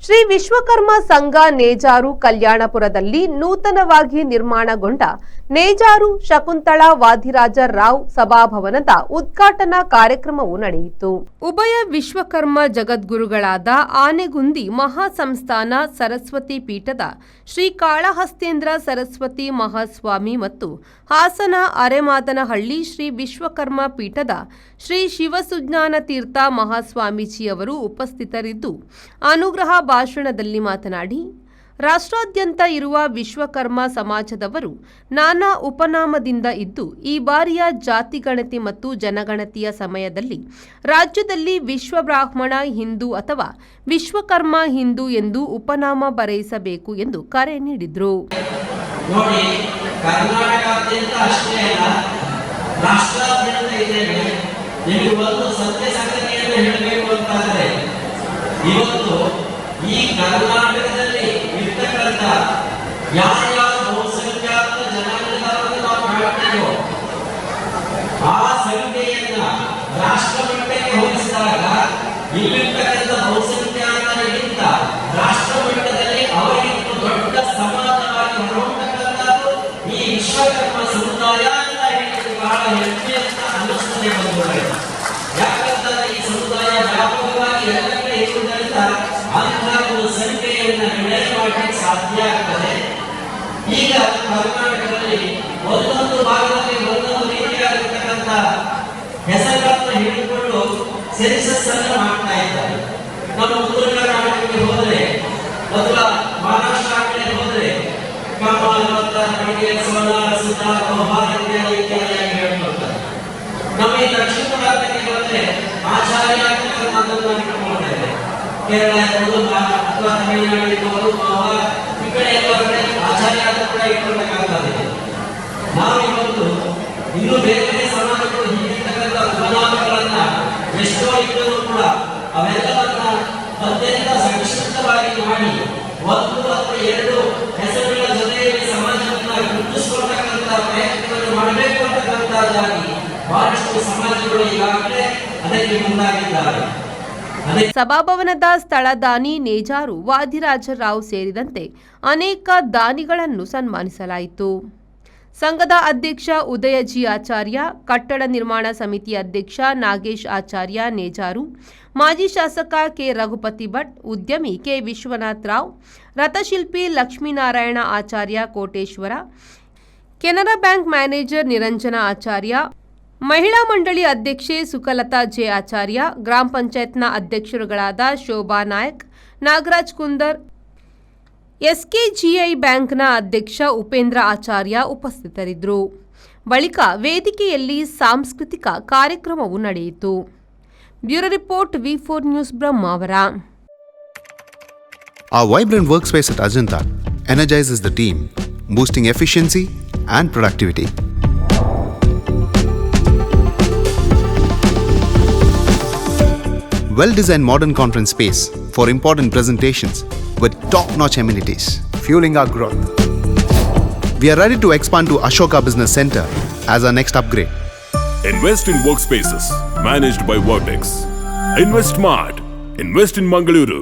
ಶ್ರೀ ವಿಶ್ವಕರ್ಮ ಸಂಘ ನೇಜಾರು ಕಲ್ಯಾಣಪುರದಲ್ಲಿ ನೂತನವಾಗಿ ನಿರ್ಮಾಣಗೊಂಡ ನೇಜಾರು ಶಕುಂತಳಾ ವಾದಿರಾಜ ರಾವ್ ಸಭಾಭವನದ ಉದ್ಘಾಟನಾ ಕಾರ್ಯಕ್ರಮವು ನಡೆಯಿತು. ಉಭಯ ವಿಶ್ವಕರ್ಮ ಜಗದ್ಗುರುಗಳಾದ ಆನೆಗುಂದಿ ಮಹಾಸಂಸ್ಥಾನ ಸರಸ್ವತಿ ಪೀಠದ ಶ್ರೀ ಕಾಳಹಸ್ತೇಂದ್ರ ಸರಸ್ವತಿ ಮಹಾಸ್ವಾಮಿ ಮತ್ತು ಹಾಸನ ಅರೆಮಾದನಹಳ್ಳಿ ಶ್ರೀ ವಿಶ್ವಕರ್ಮ ಪೀಠದ ಶ್ರೀ ಶಿವಸುಜ್ಞಾನ ತೀರ್ಥ ಮಹಾಸ್ವಾಮೀಜಿಯವರು ಉಪಸ್ಥಿತರಿದ್ದು ಅನುಗ್ರಹ ಭಾಷಣದಲ್ಲಿ ಮಾತನಾಡಿ, ರಾಷ್ಟ್ರಾದ್ಯಂತ ಇರುವ ವಿಶ್ವಕರ್ಮ ಸಮಾಜದವರು ನಾನಾ ಉಪನಾಮದಿಂದ ಇದ್ದು ಈ ಬಾರಿಯ ಜಾತಿಗಣತಿ ಮತ್ತು ಜನಗಣತಿಯ ಸಮಯದಲ್ಲಿ ರಾಜ್ಯದಲ್ಲಿ ವಿಶ್ವಬ್ರಾಹ್ಮಣ ಹಿಂದೂ ಅಥವಾ ವಿಶ್ವಕರ್ಮ ಹಿಂದೂ ಎಂದು ಉಪನಾಮ ಬರೆಯಿಸಬೇಕು ಎಂದು ಕರೆ ನೀಡಿದರು. ಈ ಕರ್ನಾಟಕದಲ್ಲಿ ಇರ್ತಕ್ಕಂಥ ಯಾವ ಬಹುಸಂಖ್ಯಾತ ಜನಾಂಗದವರನ್ನು ನಾವು ಕಾಣ್ತೇವೋ ಆ ಸಂಖ್ಯೆಯನ್ನ ರಾಷ್ಟ್ರ ಮಟ್ಟಕ್ಕೆ ಹೋಲಿಸಿದಾಗ ಇಲ್ಲಿರ್ತಕ್ಕಂಥ ಬಹುಸಂಖ್ಯಾತರಿಗಿಂತ ರಾಷ್ಟ್ರ ಮಟ್ಟದಲ್ಲಿ ಅವರಿಗಿಂತ ದೊಡ್ಡ ಸಮಾಜವಾಗಿ ಹೊರಹೊಮ್ಮತಕ್ಕಂಥದ್ದು ಈ ವಿಶ್ವಕರ್ಮ ಸಮುದಾಯ ಅಂತ ಹೇಳಿದ್ರೆ ಬಹಳ ಹೆಮ್ಮೆ ಅಂತ ಅನ್ನಿಸ್ತದೆ ಬಂಧುಗಳೇ. ಯಾಕಂತಂದ್ರೆ ಈ ಸಮುದಾಯ ವ್ಯಾಪಕವಾಗಿ ಎಲ್ಲ ಕಡೆ ಇರುವುದರಿಂದ ಅಂತಹ ಒಂದು ಸಂಖ್ಯೆಯನ್ನು ನಿರ್ಣಯ ಮಾಡಲಿಕ್ಕೆ ಸಾಧ್ಯ ಆಗ್ತದೆ. ಈಗ ಕರ್ನಾಟಕದಲ್ಲಿ ಒಂದೊಂದು ಭಾಗದಲ್ಲಿ ಒಂದೊಂದು ರೀತಿಯಾಗಿರ್ತಕ್ಕಂಥ ಹೆಸರುಗಳನ್ನು ಹಿಡಿದುಕೊಂಡು ಸೆನ್ಸಸ್ ಅನ್ನು ಮಾಡ್ತಾ ಇದ್ದಾರೆ. ನಮ್ಮ ಉತ್ತರ ಕರ್ನಾಟಕಕ್ಕೆ ಹೋದರೆ ಅಥವಾ ಮಹಾರಾಷ್ಟ್ರ ಕಡೆ ಹೋದರೆ ಇತ್ಯಾದಿಯಾಗಿ ಹೇಳ್ಕೊಳ್ತಾರೆ. ನಮ್ಮ ಈ ದಕ್ಷಿಣ ಭಾರತಕ್ಕೆ ಬಂದರೆ ಆಚಾರ್ಯ ಇಟ್ಕೊಂಡಿದ್ದಾರೆ. ಕೇರಳ ಅಥವಾ ತಮಿಳುನಾಡು ಈ ಕಡೆ ಎಲ್ಲ ಕಡೆ ಆಚಾರ್ಯ ಕೂಡ ಇಟ್ಕೊಳ್ಬೇಕಾಗ್ತದೆ. ನಾವು ಇವತ್ತು ಇನ್ನು ಬೇರೆ ಬೇರೆ ಸಮಾಜಗಳು ಹೀಗಿರ್ತಕ್ಕಂಥ ಉಪನಾಮಗಳನ್ನ ಎಷ್ಟೋ ಇದ್ದರೂ ಕೂಡ ಅವೆಲ್ಲವನ್ನ ಅತ್ಯಂತ ಸಂಕ್ಷಿಪ್ತವಾಗಿ ಮಾಡಿ ಒಂದು ಅಥವಾ ಎರಡು ಹೆಸರುಗಳ ಜೊತೆಯಲ್ಲಿ ಸಮಾಜವನ್ನ ಗುರುತಿಸಿಕೊಳ್ತಕ್ಕಂಥ ಪ್ರಯತ್ನವನ್ನು ಮಾಡಬೇಕು ಅಂತಕ್ಕಂಥದ್ದಾಗಿ ಬಹಳಷ್ಟು ಸಮಾಜಗಳು ಈಗಾಗಲೇ ಅದಕ್ಕೆ ಮುಂದಾಗಿದ್ದಾರೆ. ಸಭಾಭವನದ ಸ್ಥಳ ದಾನಿ ನೇಜಾರು ವಾದಿರಾಜರಾವ್ ಸೇರಿದಂತೆ ಅನೇಕ ದಾನಿಗಳನ್ನು ಸನ್ಮಾನಿಸಲಾಯಿತು. ಸಂಘದ ಅಧ್ಯಕ್ಷ ಉದಯ ಜಿ ಆಚಾರ್ಯ, ಕಟ್ಟಡ ನಿರ್ಮಾಣ ಸಮಿತಿ ಅಧ್ಯಕ್ಷ ನಾಗೇಶ್ ಆಚಾರ್ಯ ನೇಜಾರು, ಮಾಜಿ ಶಾಸಕ ಕೆ ರಘುಪತಿ ಭಟ್, ಉದ್ಯಮಿ ಕೆ ವಿಶ್ವನಾಥ್ ರಾವ್, ರಥಶಿಲ್ಪಿ ಲಕ್ಷ್ಮೀನಾರಾಯಣ ಆಚಾರ್ಯ ಕೋಟೇಶ್ವರ, ಕೆನರಾ ಬ್ಯಾಂಕ್ ಮ್ಯಾನೇಜರ್ ನಿರಂಜನ ಆಚಾರ್ಯ, ಮಹಿಳಾ ಮಂಡಳಿ ಅಧ್ಯಕ್ಷೆ ಸುಕಲತಾ ಜೆ ಆಚಾರ್ಯ, ಗ್ರಾಮ ಪಂಚಾಯತ್ನ ಅಧ್ಯಕ್ಷರುಗಳಾದ ಶೋಭಾ ನಾಯಕ್, ನಾಗರಾಜ್ ಕುಂದರ್, ಎಸ್ಕೆಜಿಐ ಬ್ಯಾಂಕ್ನ ಅಧ್ಯಕ್ಷ ಉಪೇಂದ್ರ ಆಚಾರ್ಯ ಉಪಸ್ಥಿತರಿದ್ದರು. ಬಳಿಕ ವೇದಿಕೆಯಲ್ಲಿ ಸಾಂಸ್ಕೃತಿಕ ಕಾರ್ಯಕ್ರಮವು ನಡೆಯಿತು. Bureau report V4 news Brahmavar. Our vibrant workspace at Ajanta energizes the team, boosting efficiency and productivity. Well-designed modern conference space for important presentations with top-notch amenities, fueling our growth. We are ready to expand to Ashoka Business Center as our next upgrade. Invest in workspaces managed by Vertex. Invest smart. Invest in Mangaluru.